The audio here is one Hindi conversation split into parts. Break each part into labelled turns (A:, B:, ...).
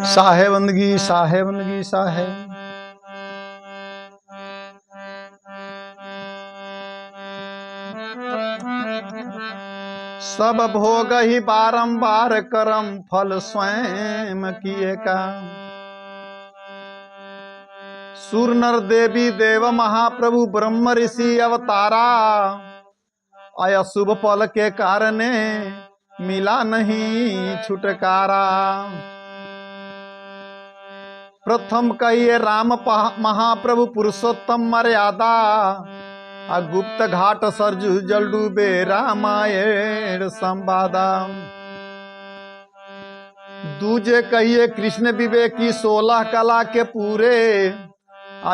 A: साहेबंदगी साहेबंदगी साहेब। सब भोग ही बारंबार करम फल स्वयं किए का। सुर नर देवी देव महाप्रभु ब्रह्म ऋषि अवतारा। आया शुभ फल के कारणे मिला नहीं छुटकारा। प्रथम कहिए राम महाप्रभु पुरुषोत्तम मर्यादा। गुप्त घाट सरजू जल डूबे रामायण संवादा। दूजे कहिए कृष्ण विवेकी 16 कला के पूरे।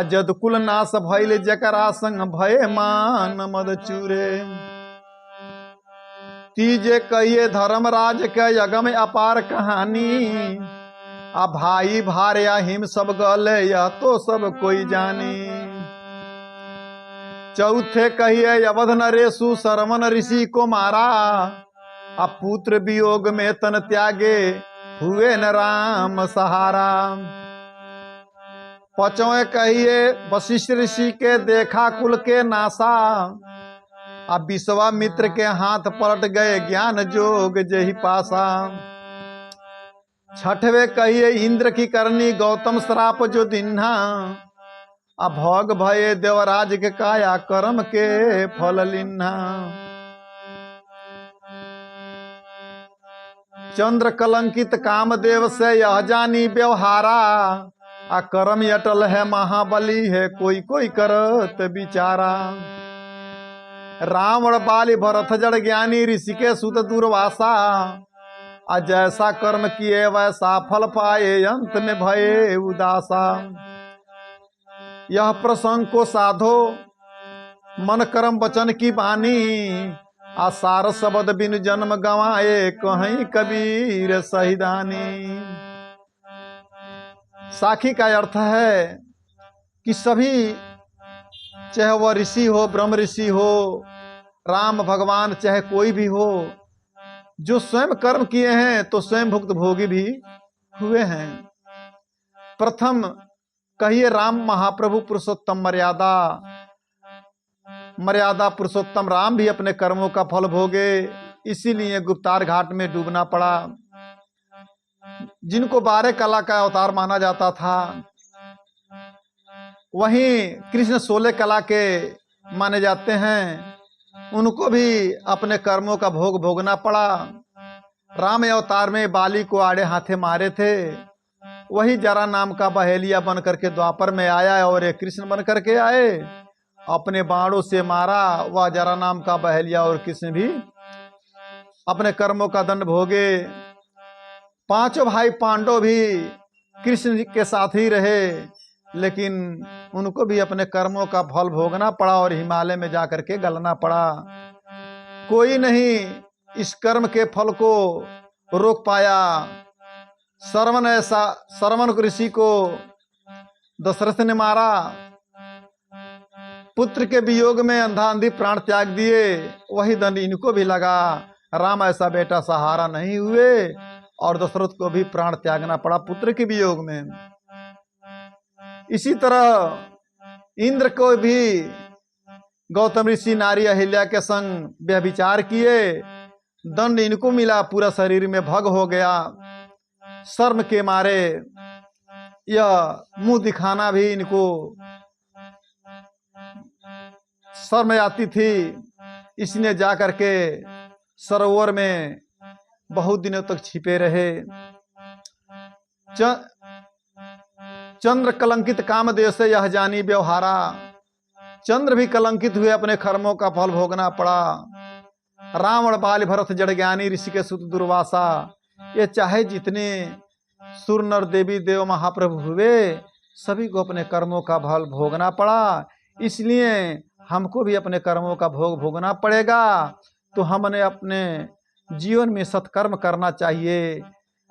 A: जदकुल नाश भइल जकरा संग भय मान मद चूरे। तीजे कहिए धर्मराज के यगम अपार कहानी। भाई भार्या हिम सब गले यह तो सब कोई जानी। चौथे कहिए अवध नरेशु शरमन ऋषि को मारा। पुत्र वियोग में तन त्यागे हुए न राम सहारा। पांचवें कहिए वशिष्ठ ऋषि के देखा कुल के नासा। विश्वामित्र के हाथ पलट गए ज्ञान जोग जही पासा। छठवें कहिए इंद्र की करनी गौतम श्राप जो दिन्हा। भोग भये देवराज के काया कर्म के फल लिन्हा। चंद्र कलंकित कामदेव से यह जानी व्यवहारा। कर्म अटल है महाबली है कोई कोई करत बिचारा। रावण बाली भरत जड़ ज्ञानी ऋषि के सुत दुर्वासा। जैसा कर्म किए वैसा फल पाए अंत में भये उदासा। यह प्रसंग को साधो मन कर्म वचन की बानी। सार शब्द बिन जन्म गवाए कहीं कबीर सहिदानी। साखी का अर्थ है कि सभी चाहे वह ऋषि हो ब्रह्म ऋषि हो राम भगवान चाहे कोई भी हो जो स्वयं कर्म किए हैं तो स्वयं भुक्त भोगी भी हुए हैं। प्रथम कहिए राम महाप्रभु पुरुषोत्तम मर्यादा। मर्यादा पुरुषोत्तम राम भी अपने कर्मों का फल भोगे इसीलिए गुप्तार घाट में डूबना पड़ा। जिनको 12 कला का अवतार माना जाता था वहीं कृष्ण 16 कला के माने जाते हैं। उनको भी अपने कर्मों का भोग भोगना पड़ा। राम अवतार में बाली को आड़े हाथे मारे थे। वही जरा नाम का बहेलिया बन करके द्वापर में आया और एक कृष्ण बन करके आए। अपने बाणों से मारा वह जरा नाम का बहेलिया और कृष्ण भी अपने कर्मों का दंड भोगे। पांचों भाई पांडव भी कृष्ण के साथ ही रहे लेकिन उनको भी अपने कर्मों का फल भोगना पड़ा और हिमालय में जाकर के गलना पड़ा। कोई नहीं इस कर्म के फल को रोक पाया। श्रवण ऋषि को दशरथ ने मारा। पुत्र के वियोग में अंधा अंधी प्राण त्याग दिए। वही दंड इनको भी लगा। राम ऐसा बेटा सहारा नहीं हुए और दशरथ को भी प्राण त्यागना पड़ा पुत्र के वियोग में। इसी तरह इंद्र को भी गौतम ऋषि नारी अहिल्या के संग व्यभिचार किए। दंड इनको मिला पूरा शरीर में भग हो गया। शर्म के मारे यह मुंह दिखाना भी इनको शर्म आती थी। इसने जाकर के सरोवर में बहुत दिनों तक छिपे रहे। चंद्र कलंकित कामदेव से यह जानी व्यवहारा। चंद्र भी कलंकित हुए अपने कर्मों का फल भोगना पड़ा। रावण बाल भरत जड़ ज्ञानी ऋषि के सुत दुर्वासा। ये चाहे जितने सुर नर देवी देव महाप्रभु हुए सभी को अपने कर्मों का फल भोगना पड़ा। इसलिए हमको भी अपने कर्मों का भोग भोगना पड़ेगा। तो हमने अपने जीवन में सत्कर्म करना चाहिए।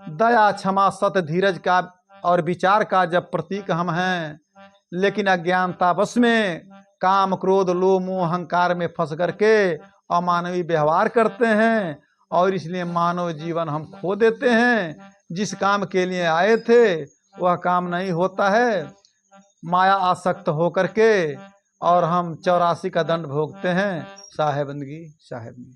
A: दया क्षमा सत्य धीरज का और विचार का जब प्रतीक हम हैं लेकिन अज्ञानतावश में काम क्रोध लोभ मोह अहंकार में फंस करके अमानवीय व्यवहार करते हैं और इसलिए मानव जीवन हम खो देते हैं। जिस काम के लिए आए थे वह काम नहीं होता है, माया आसक्त होकर के, और हम 84 का दंड भोगते हैं। साहेबंदगी साहेबनी।